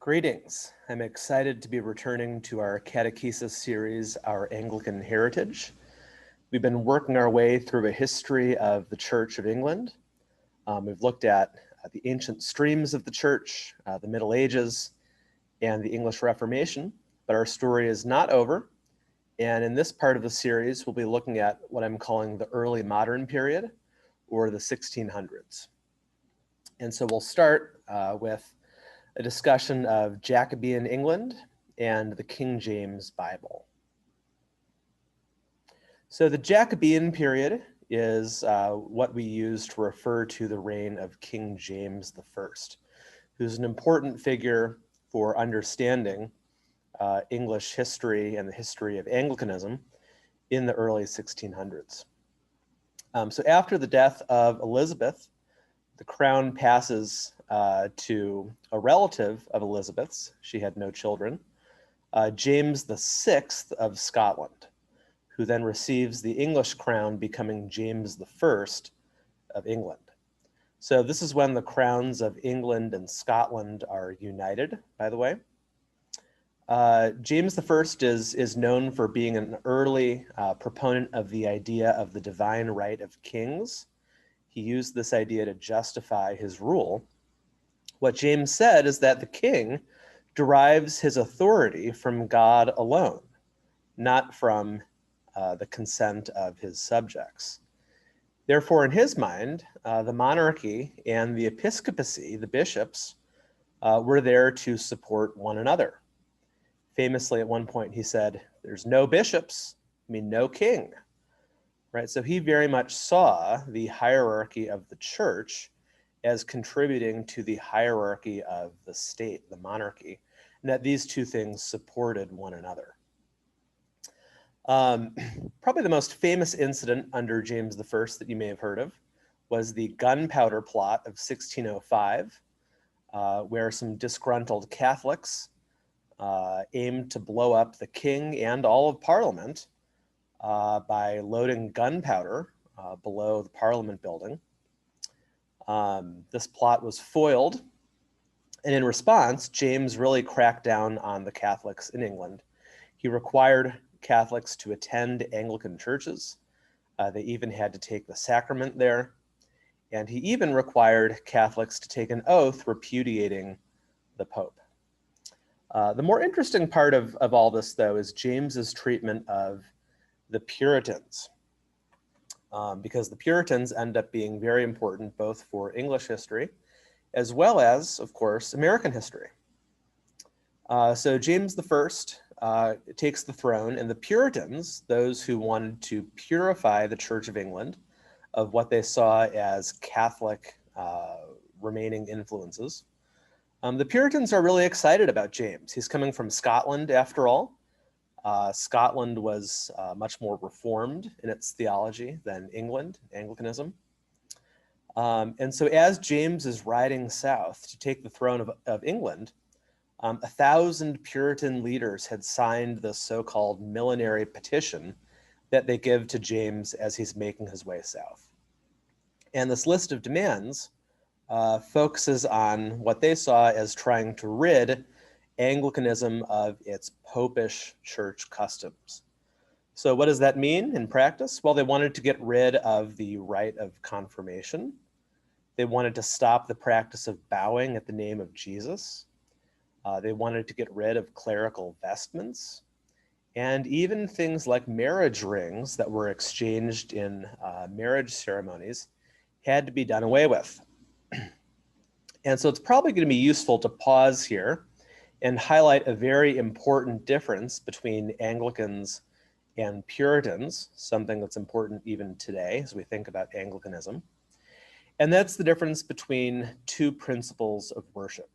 Greetings. I'm excited to be returning to our catechesis series, Our Anglican Heritage. We've been working our way through a history of the Church of England. We've looked at the ancient streams of the Church, the Middle Ages, and the English Reformation, but our story is not over. And in this part of the series, we'll be looking at what I'm calling the early modern period, or the 1600s. And so we'll start with a discussion of Jacobean England and the King James Bible. So the Jacobean period is what we use to refer to the reign of King James I, who's an important figure for understanding English history and the history of Anglicanism in the early 1600s. So after the death of Elizabeth, the crown passes to a relative of Elizabeth's. She had no children, James VI of Scotland, who then receives the English crown, becoming James I of England. So this is when the crowns of England and Scotland are united, by the way. James I is known for being an early proponent of the idea of the divine right of kings. He used this idea to justify his rule. What James said is that the king derives his authority from God alone, not from the consent of his subjects. Therefore, in his mind, the monarchy and the episcopacy, the bishops, were there to support one another. Famously, at one point, he said, "There's no bishops, no king." Right? So he very much saw the hierarchy of the church as contributing to the hierarchy of the state, the monarchy, and that these two things supported one another. Probably the most famous incident under James I that you may have heard of was the gunpowder plot of 1605, where some disgruntled Catholics aimed to blow up the king and all of Parliament by loading gunpowder below the Parliament building. This plot was foiled, and in response, James really cracked down on the Catholics in England. He required Catholics to attend Anglican churches. They even had to take the sacrament there, and he even required Catholics to take an oath repudiating the Pope. The more interesting part of all this, though, is James's treatment of the Puritans, because the Puritans end up being very important both for English history as well as, of course, American history. So James I takes the throne, and the Puritans, those who wanted to purify the Church of England of what they saw as Catholic remaining influences, the Puritans are really excited about James. He's coming from Scotland, after all. Scotland was much more reformed in its theology than England, Anglicanism. And so as James is riding south to take the throne of England, 1,000 Puritan leaders had signed the so-called millenary petition that they give to James as he's making his way south. And this list of demands focuses on what they saw as trying to rid Anglicanism of its popish church customs. So what does that mean in practice? Well, they wanted to get rid of the rite of confirmation. They wanted to stop the practice of bowing at the name of Jesus. They wanted to get rid of clerical vestments, and even things like marriage rings that were exchanged in marriage ceremonies had to be done away with. And so it's probably going to be useful to pause here and highlight a very important difference between Anglicans and Puritans, something that's important even today as we think about Anglicanism. And that's the difference between two principles of worship.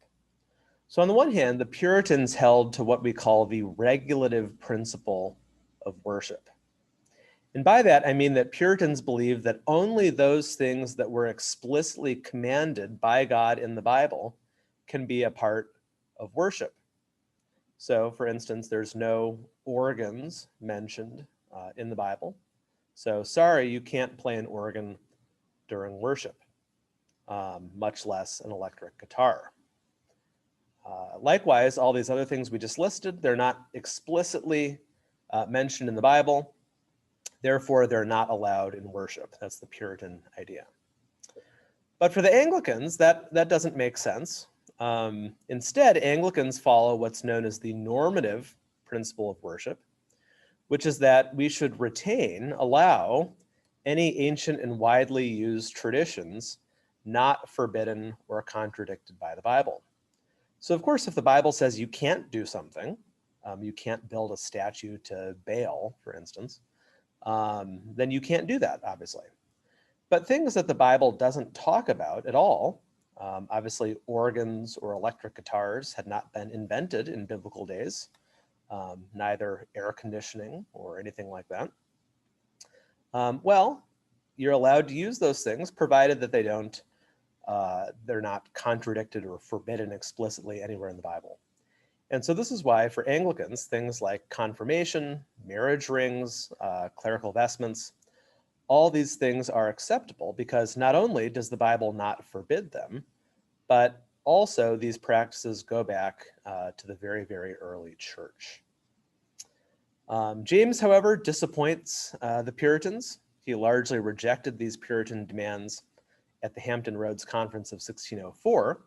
So on the one hand, the Puritans held to what we call the regulative principle of worship. And by that, I mean that Puritans believed that only those things that were explicitly commanded by God in the Bible can be a part of worship. So, for instance, there's no organs mentioned in the Bible. So, sorry, you can't play an organ during worship, much less an electric guitar. Likewise, all these other things we just listed, they're not explicitly mentioned in the Bible. Therefore, they're not allowed in worship. That's the Puritan idea. But for the Anglicans, that doesn't make sense. Instead, Anglicans follow what's known as the normative principle of worship, which is that we should allow any ancient and widely used traditions not forbidden or contradicted by the Bible. So of course, if the Bible says you can't do something, you can't build a statue to Baal, for instance, then you can't do that, obviously. But things that the Bible doesn't talk about at all, obviously organs or electric guitars had not been invented in biblical days, neither air conditioning or anything like that. Well, you're allowed to use those things provided that they're not contradicted or forbidden explicitly anywhere in the Bible. And so this is why for Anglicans, things like confirmation, marriage rings, clerical vestments, all these things are acceptable because not only does the Bible not forbid them, but also these practices go back to the very, very early church. James, however, disappoints the Puritans. He largely rejected these Puritan demands at the Hampton Roads Conference of 1604,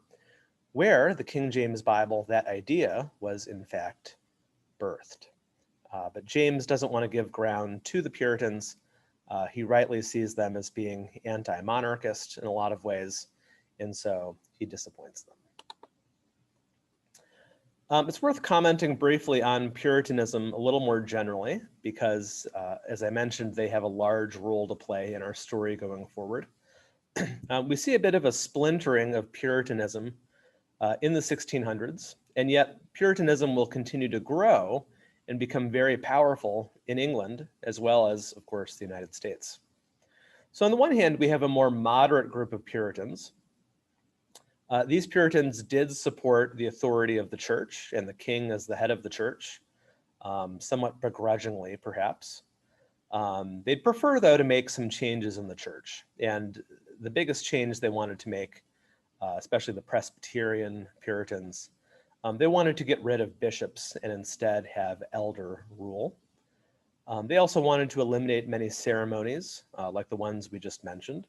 where the King James Bible, that idea was in fact birthed. But James doesn't want to give ground to the Puritans. He rightly sees them as being anti-monarchist in a lot of ways, and so he disappoints them. It's worth commenting briefly on Puritanism a little more generally, because as I mentioned, they have a large role to play in our story going forward. We see a bit of a splintering of Puritanism in the 1600s, and yet Puritanism will continue to grow and become very powerful in England, as well as, of course, the United States. So on the one hand, we have a more moderate group of Puritans. These Puritans did support the authority of the church and the king as the head of the church, somewhat begrudgingly, perhaps. They'd prefer, though, to make some changes in the church. And the biggest change they wanted to make, especially the Presbyterian Puritans, they wanted to get rid of bishops and instead have elder rule. They also wanted to eliminate many ceremonies, like the ones we just mentioned.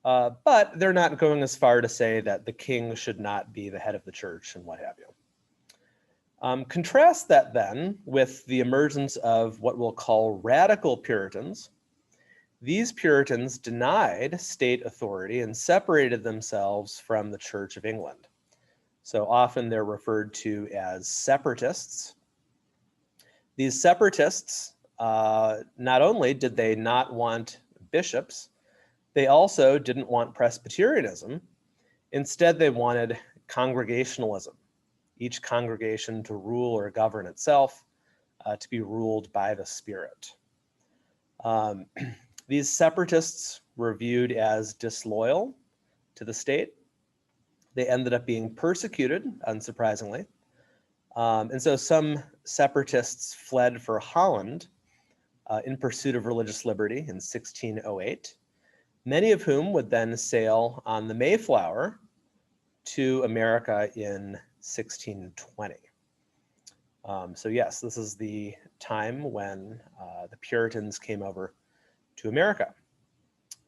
But they're not going as far to say that the king should not be the head of the church and what have you. Contrast that then with the emergence of what we'll call radical Puritans. These Puritans denied state authority and separated themselves from the Church of England. So often they're referred to as separatists. These separatists, not only did they not want bishops, they also didn't want Presbyterianism. Instead, they wanted congregationalism, each congregation to rule or govern itself, to be ruled by the Spirit. These separatists were viewed as disloyal to the state. They ended up being persecuted, unsurprisingly. And so some separatists fled for Holland in pursuit of religious liberty in 1608, many of whom would then sail on the Mayflower to America in 1620. So yes, this is the time when the Puritans came over to America.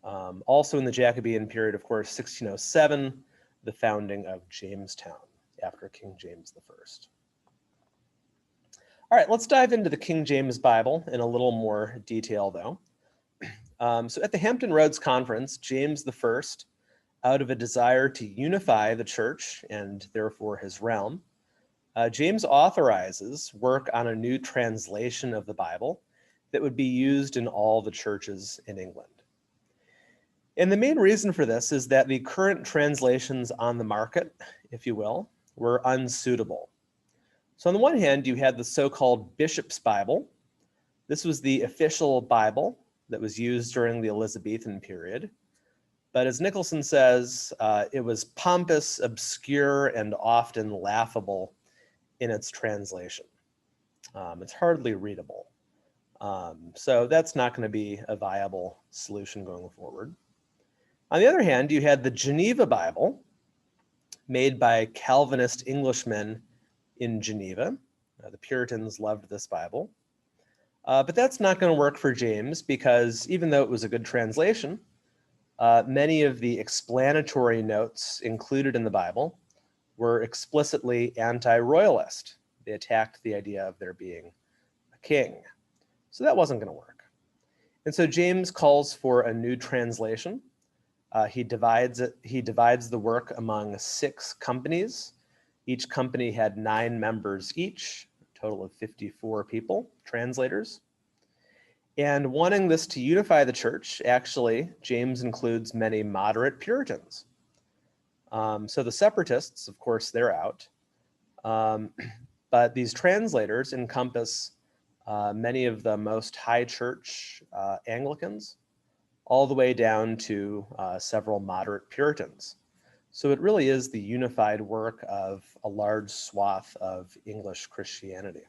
Also in the Jacobean period, of course, 1607, the founding of Jamestown after King James I. All right, let's dive into the King James Bible in a little more detail, though. So at the Hampton Roads Conference, James I, out of a desire to unify the church and therefore his realm, James authorizes work on a new translation of the Bible that would be used in all the churches in England. And the main reason for this is that the current translations on the market, if you will, were unsuitable. So on the one hand, you had the so-called Bishop's Bible. This was the official Bible that was used during the Elizabethan period. But as Nicholson says, it was pompous, obscure, and often laughable in its translation. It's hardly readable. So that's not going to be a viable solution going forward. On the other hand, you had the Geneva Bible, made by Calvinist Englishmen in Geneva. The Puritans loved this Bible. But that's not going to work for James because even though it was a good translation, many of the explanatory notes included in the Bible were explicitly anti-royalist. They attacked the idea of there being a king. So that wasn't going to work. And so James calls for a new translation. He divides the work among 6 companies. Each company had 9 members each, a total of 54 people, translators. And wanting this to unify the church, actually, James includes many moderate Puritans. So the separatists, of course, they're out. But these translators encompass many of the most high church Anglicans, all the way down to several moderate Puritans. So it really is the unified work of a large swath of English Christianity.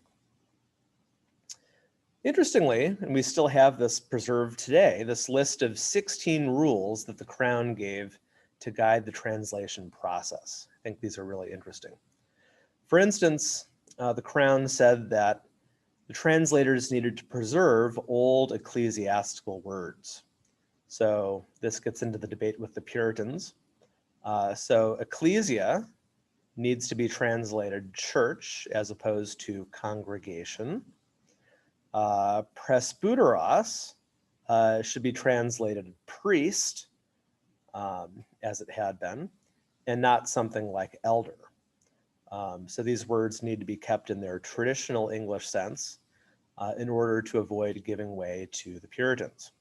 Interestingly, and we still have this preserved today, this list of 16 rules that the Crown gave to guide the translation process. I think these are really interesting. For instance, the Crown said that the translators needed to preserve old ecclesiastical words. So this gets into the debate with the Puritans. So ecclesia needs to be translated church as opposed to congregation. Presbyteros should be translated priest, as it had been, and not something like elder. So these words need to be kept in their traditional English sense in order to avoid giving way to the Puritans.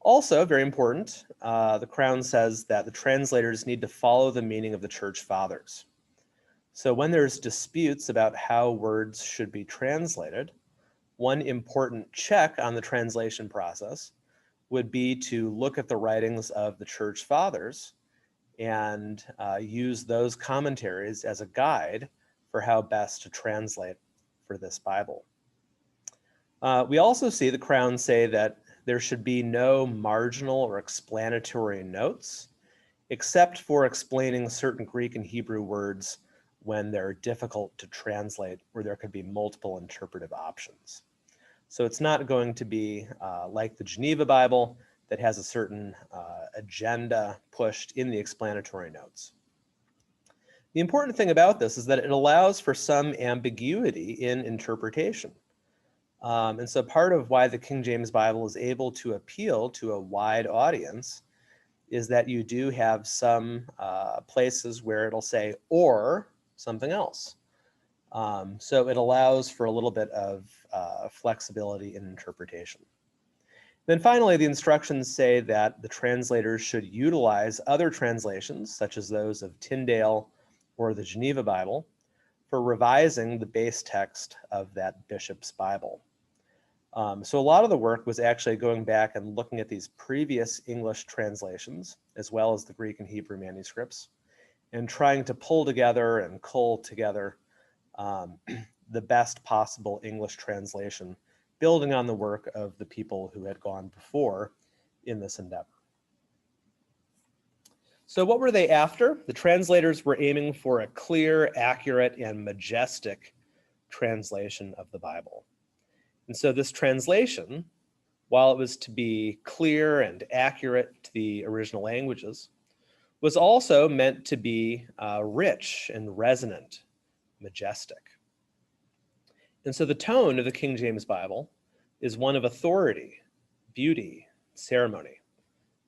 Also, very important, the Crown says that the translators need to follow the meaning of the church fathers. So when there's disputes about how words should be translated, one important check on the translation process would be to look at the writings of the church fathers and use those commentaries as a guide for how best to translate for this Bible. We also see the Crown say that there should be no marginal or explanatory notes, except for explaining certain Greek and Hebrew words when they're difficult to translate, where there could be multiple interpretive options. So it's not going to be like the Geneva Bible that has a certain agenda pushed in the explanatory notes. The important thing about this is that it allows for some ambiguity in interpretation. And so part of why the King James Bible is able to appeal to a wide audience is that you do have some places where it'll say, or something else. So it allows for a little bit of flexibility in interpretation. Then finally, the instructions say that the translators should utilize other translations, such as those of Tyndale or the Geneva Bible, for revising the base text of that bishop's Bible. So a lot of the work was actually going back and looking at these previous English translations, as well as the Greek and Hebrew manuscripts, and trying to pull together and cull together the best possible English translation, building on the work of the people who had gone before in this endeavor. So what were they after? The translators were aiming for a clear, accurate, and majestic translation of the Bible. And so this translation, while it was to be clear and accurate to the original languages, was also meant to be rich and resonant, majestic. And so the tone of the King James Bible is one of authority, beauty, ceremony,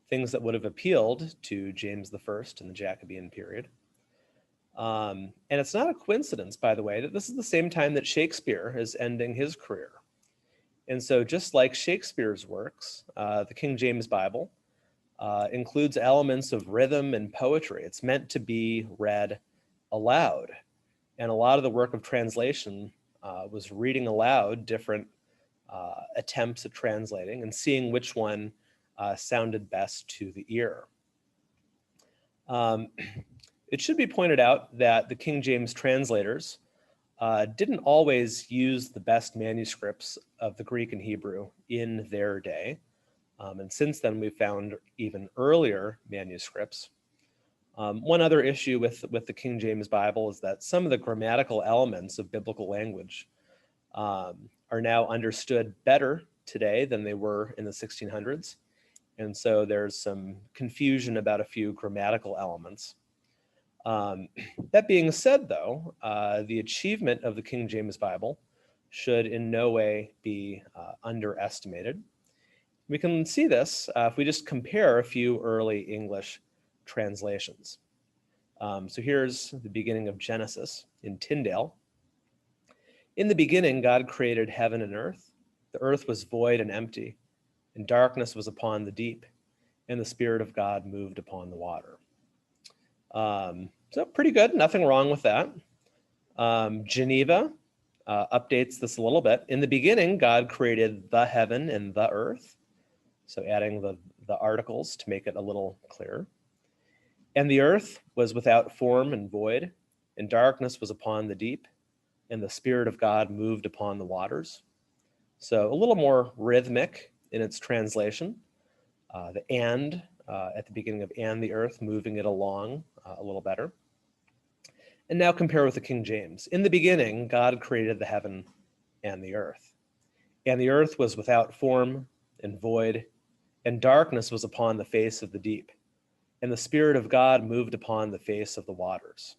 things that would have appealed to James I in the Jacobean period. And it's not a coincidence, by the way, that this is the same time that Shakespeare is ending his career. And so just like Shakespeare's works, the King James Bible includes elements of rhythm and poetry. It's meant to be read aloud. And a lot of the work of translation was reading aloud different attempts at translating and seeing which one sounded best to the ear. It should be pointed out that the King James translators didn't always use the best manuscripts of the Greek and Hebrew in their day. And since then, we've found even earlier manuscripts. One other issue with the King James Bible is that some of the grammatical elements of biblical language are now understood better today than they were in the 1600s. And so there's some confusion about a few grammatical elements. That being said, though, the achievement of the King James Bible should in no way be underestimated. We can see this if we just compare a few early English translations. So here's the beginning of Genesis in Tyndale. In the beginning, God created heaven and earth. The earth was void and empty, and darkness was upon the deep, and the Spirit of God moved upon the water. So pretty good, nothing wrong with that. Geneva updates this a little bit. In the beginning, God created the heaven and the earth. So adding the articles to make it a little clearer. And the earth was without form and void, and darkness was upon the deep, and the Spirit of God moved upon the waters. So a little more rhythmic in its translation. The and at the beginning of and the earth, moving it along a little better. And now compare with the King James. In the beginning, God created the heaven and the earth. And the earth was without form and void, and darkness was upon the face of the deep. And the Spirit of God moved upon the face of the waters.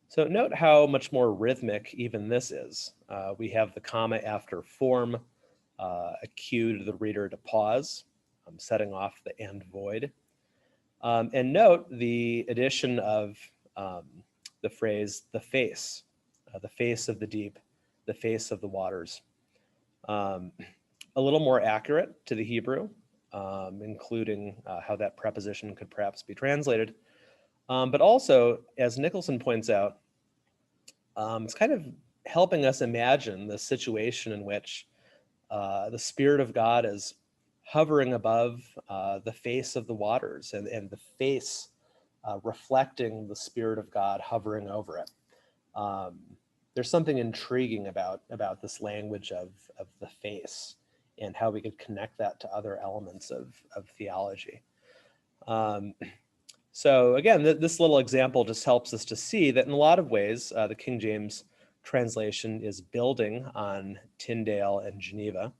So note how much more rhythmic even this is. We have the comma after form, a cue to the reader to pause, setting off the and void. And note the addition of the phrase, the face of the deep, the face of the waters. A little more accurate to the Hebrew, including how that preposition could perhaps be translated. But also, as Nicholson points out, it's kind of helping us imagine the situation in which the Spirit of God is hovering above the face of the waters, and the face reflecting the Spirit of God hovering over it. There's something intriguing about this language of the face and how we could connect that to other elements of theology. So again, this little example just helps us to see that in a lot of ways, the King James translation is building on Tyndale and Geneva,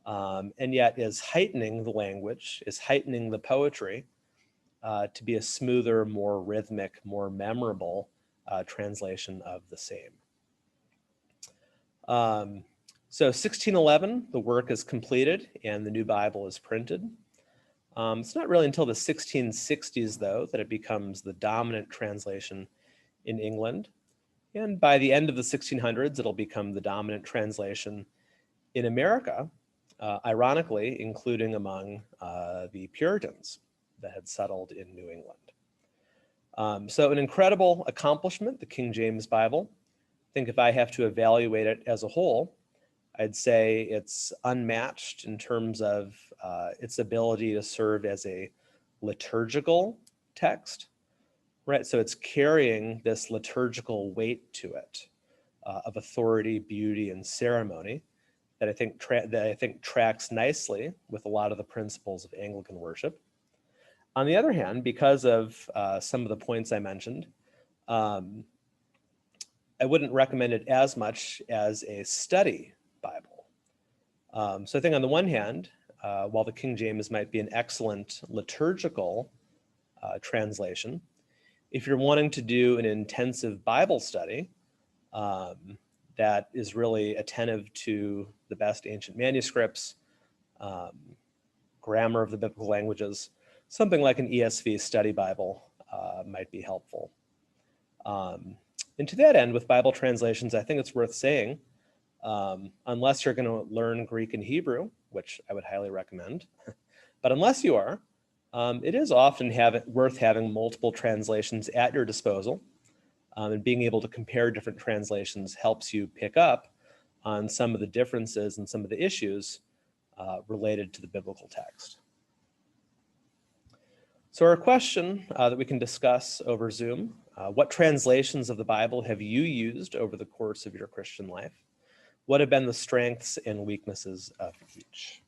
and yet is heightening the language, is heightening the poetry to be a smoother, more rhythmic, more memorable translation of the same. So 1611, the work is completed and the new Bible is printed. It's not really until the 1660s, though, that it becomes the dominant translation in England. And by the end of the 1600s, it'll become the dominant translation in America, ironically, including among the Puritans that had settled in New England. So an incredible accomplishment, the King James Bible. I think if I have to evaluate it as a whole, I'd say it's unmatched in terms of its ability to serve as a liturgical text, right? So it's carrying this liturgical weight to it of authority, beauty, and ceremony that I think tracks nicely with a lot of the principles of Anglican worship. On the other hand, because of some of the points I mentioned, I wouldn't recommend it as much as a study Bible. So I think on the one hand, while the King James might be an excellent liturgical translation, if you're wanting to do an intensive Bible study that is really attentive to the best ancient manuscripts, grammar of the biblical languages, something like an ESV study Bible might be helpful. And to that end, with Bible translations, I think it's worth saying, unless you're going to learn Greek and Hebrew, which I would highly recommend, but unless you are, it is often worth having multiple translations at your disposal, and being able to compare different translations helps you pick up on some of the differences and some of the issues related to the biblical text. So our question that we can discuss over Zoom, what translations of the Bible have you used over the course of your Christian life? What have been the strengths and weaknesses of each?